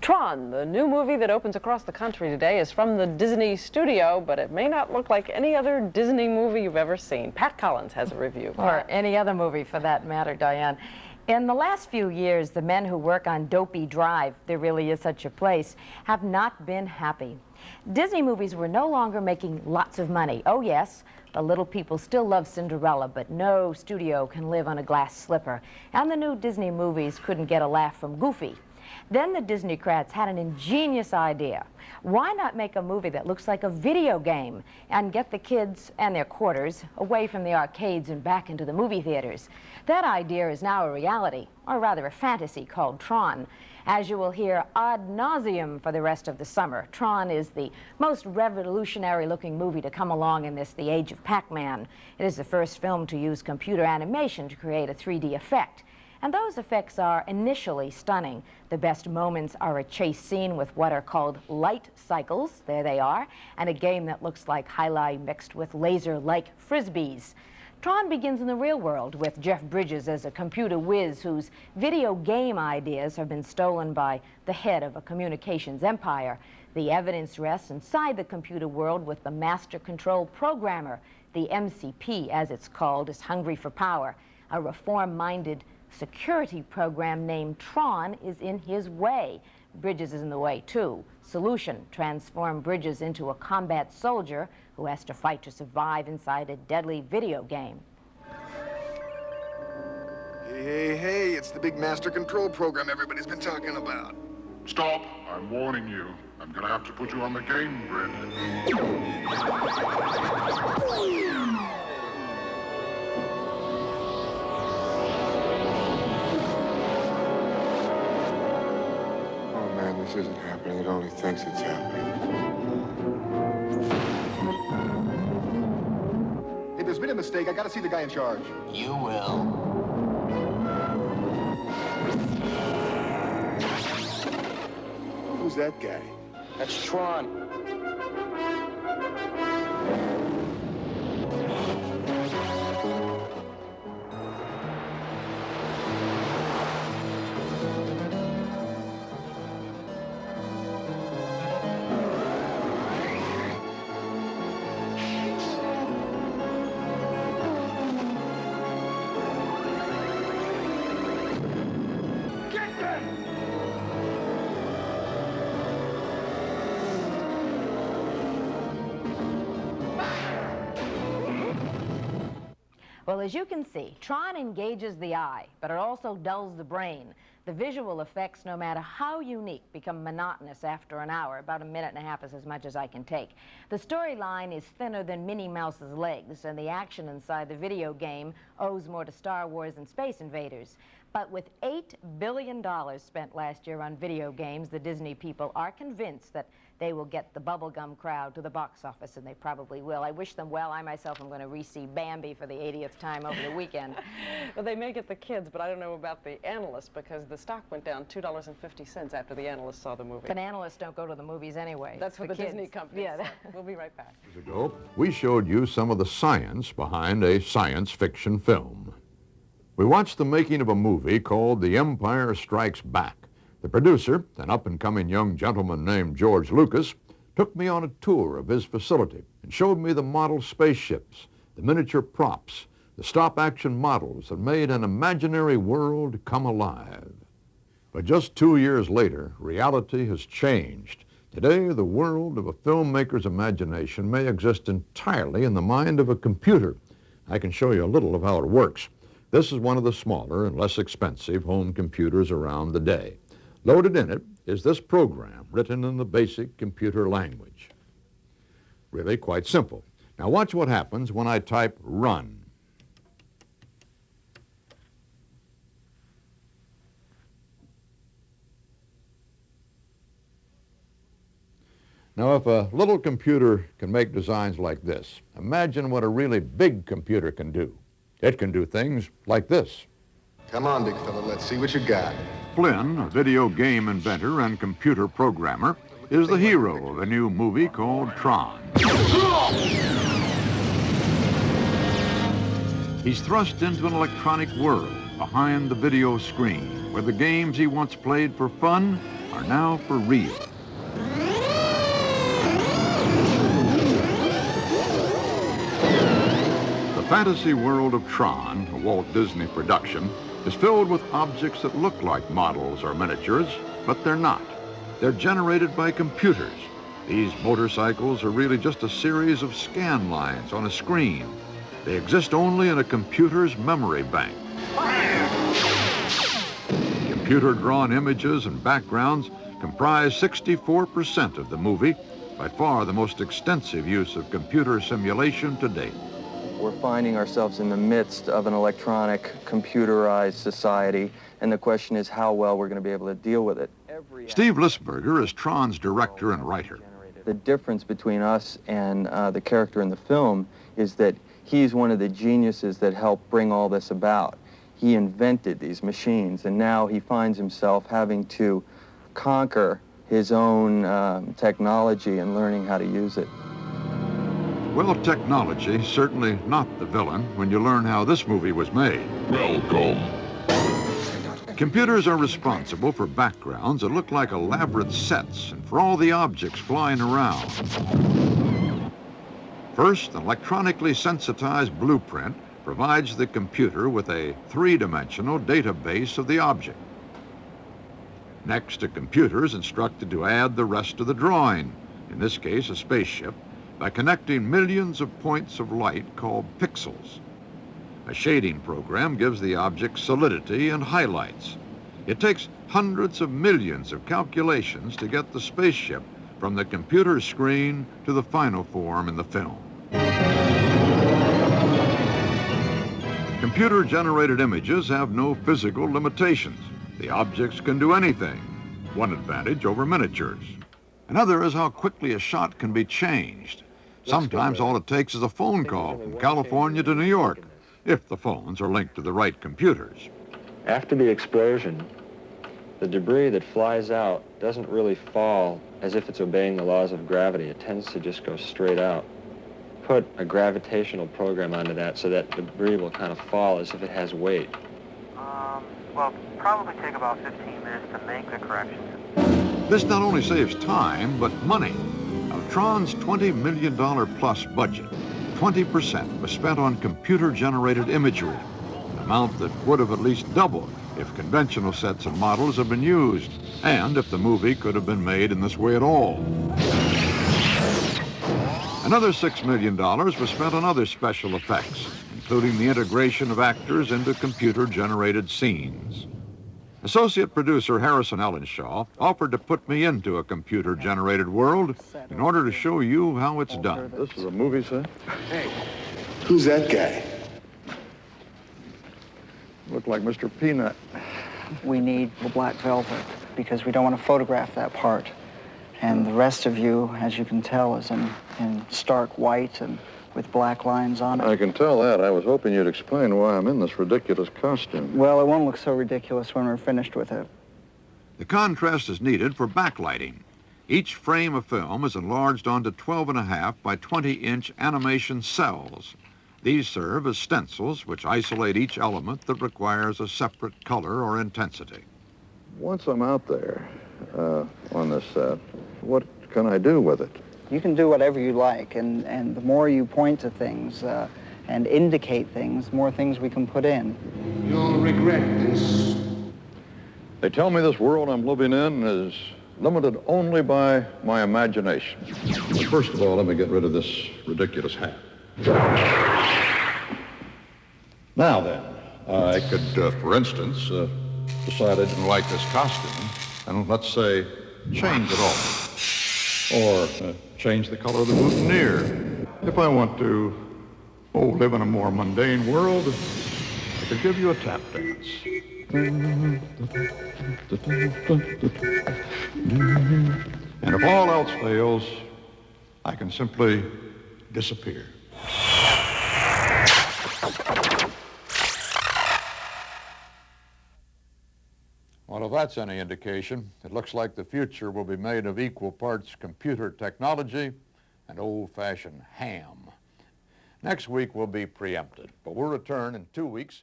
TRON, the new movie that opens across the country today, is from the Disney studio, but it may not look like any other Disney movie you've ever seen. Pat Collins has a review. Or any other movie for that matter, Diane. In the last few years, the men who work on Dopey Drive, There Really Is Such a Place, have not been happy. Disney movies were no longer making lots of money. Oh yes, the little people still love Cinderella, but no studio can live on a glass slipper. And the new Disney movies couldn't get a laugh from Goofy. Then the Disneycrats had an ingenious idea. Why not make a movie that looks like a video game and get the kids and their quarters away from the arcades and back into the movie theaters? That idea is now a reality, or rather a fantasy, called TRON. As you will hear ad nauseum for the rest of the summer, TRON is the most revolutionary-looking movie to come along in this, the age of Pac-Man. It is the first film to use computer animation to create a 3D effect. And those effects are initially stunning. The best moments are a chase scene with what are called light cycles, there they are, and a game that looks like highlight mixed with laser-like frisbees. TRON begins in the real world with Jeff Bridges as a computer whiz whose video game ideas have been stolen by the head of a communications empire. The evidence rests inside the computer world with the master control programmer. The MCP, as it's called, is hungry for power. A reform-minded security program named TRON is in his way. Bridges is in the way too. Solution: transform Bridges into a combat soldier who has to fight to survive inside a deadly video game. Hey, it's the big master control program everybody's been talking about. Stop, I'm warning you. I'm gonna have to put you on the game grid. This isn't happening. It only thinks it's happening. Hey, there's been a mistake. I gotta see the guy in charge. You will. Who's that guy? That's TRON. Well, as you can see, TRON engages the eye, but it also dulls the brain. The visual effects, no matter how unique, become monotonous after an hour. About a minute and a half is as much as I can take. The storyline is thinner than Minnie Mouse's legs, and the action inside the video game owes more to Star Wars and Space Invaders. But with $8 billion spent last year on video games, the Disney people are convinced that they will get the bubblegum crowd to the box office, and they probably will. I wish them well. I myself am going to re-see Bambi for the 80th time over the weekend. Well, they may get the kids, but I don't know about the analysts, because the stock went down $2.50 after the analysts saw the movie. But analysts don't go to the movies anyway. That's what the kids. Disney company Yeah. said. We'll be right back. Years ago, we showed you some of the science behind a science fiction film. We watched the making of a movie called The Empire Strikes Back. The producer, an up-and-coming young gentleman named George Lucas, took me on a tour of his facility and showed me the model spaceships, the miniature props, the stop-action models that made an imaginary world come alive. But just 2 years later, reality has changed. Today, the world of a filmmaker's imagination may exist entirely in the mind of a computer. I can show you a little of how it works. This is one of the smaller and less expensive home computers around the day. Loaded in it is this program written in the basic computer language. Really quite simple. Now watch what happens when I type run. Now if a little computer can make designs like this, imagine what a really big computer can do. It can do things like this. Come on, big fella. Let's see what you got. Flynn, a video game inventor and computer programmer, is the hero of a new movie called TRON. He's thrust into an electronic world behind the video screen, where the games he once played for fun are are now for real. The fantasy world of Tron, a Walt Disney production, is filled with objects that look like models or miniatures, but they're not. They're generated by computers. These motorcycles are really just a series of scan lines on a screen. They exist only in a computer's memory bank. Computer-drawn images and backgrounds comprise 64% of the movie, by far the most extensive use of computer simulation to date. We're finding ourselves in the midst of an electronic, computerized society, and the question is how well we're going to be able to deal with it. Steve Lisberger is Tron's director and writer. The difference between us and the character in the film is that he's one of the geniuses that helped bring all this about. He invented these machines, and now he finds himself having to conquer his own technology and learning how to use it. Well, technology, certainly not the villain when you learn how this movie was made. Welcome. Computers are responsible for backgrounds that look like elaborate sets and for all the objects flying around. First, an electronically sensitized blueprint provides the computer with a three-dimensional database of the object. Next, a computer is instructed to add the rest of the drawing, in this case a spaceship, by connecting millions of points of light called pixels. A shading program gives the object solidity and highlights. It takes hundreds of millions of calculations to get the spaceship from the computer screen to the final form in the film. Computer-generated images have no physical limitations. The objects can do anything, one advantage over miniatures. Another is how quickly a shot can be changed. Sometimes all it takes is a phone call from California to New York, if the phones are linked to the right computers. After the explosion, the debris that flies out doesn't really fall as if it's obeying the laws of gravity. It tends to just go straight out. Put a gravitational program onto that so that debris will kind of fall as if it has weight. Well, probably take about 15 minutes to make the corrections. This not only saves time, but money. Of Tron's $20 million plus budget, 20% was spent on computer-generated imagery, an amount that would have at least doubled if conventional sets and models had been used, and if the movie could have been made in this way at all. Another $6 million was spent on other special effects, including the integration of actors into computer-generated scenes. Associate producer Harrison Ellenshaw offered to put me into a computer-generated world in order to show you how it's done. This is a movie set? Hey. Who's that guy? Looked like Mr. Peanut. We need the black velvet because we don't want to photograph that part. And the rest of you, as you can tell, is in stark white and with black lines on it. I can tell that. I was hoping you'd explain why I'm in this ridiculous costume. Well, it won't look so ridiculous when we're finished with it. The contrast is needed for backlighting. Each frame of film is enlarged onto 12.5 by 20-inch animation cells. These serve as stencils which isolate each element that requires a separate color or intensity. Once I'm out there on this set, what can I do with it? You can do whatever you like, and the more you point to things and indicate things, the more things we can put in. You'll regret this. They tell me this world I'm living in is limited only by my imagination. First of all, let me get rid of this ridiculous hat. Now then, I could, for instance, decide I didn't like this costume, and let's say, change it all. Or change the color of the boutonniere. If I want to, live in a more mundane world, I could give you a tap dance. And if all else fails, I can simply disappear. Well, if that's any indication, it looks like the future will be made of equal parts computer technology and old-fashioned ham. Next week will be preempted, but we'll return in 2 weeks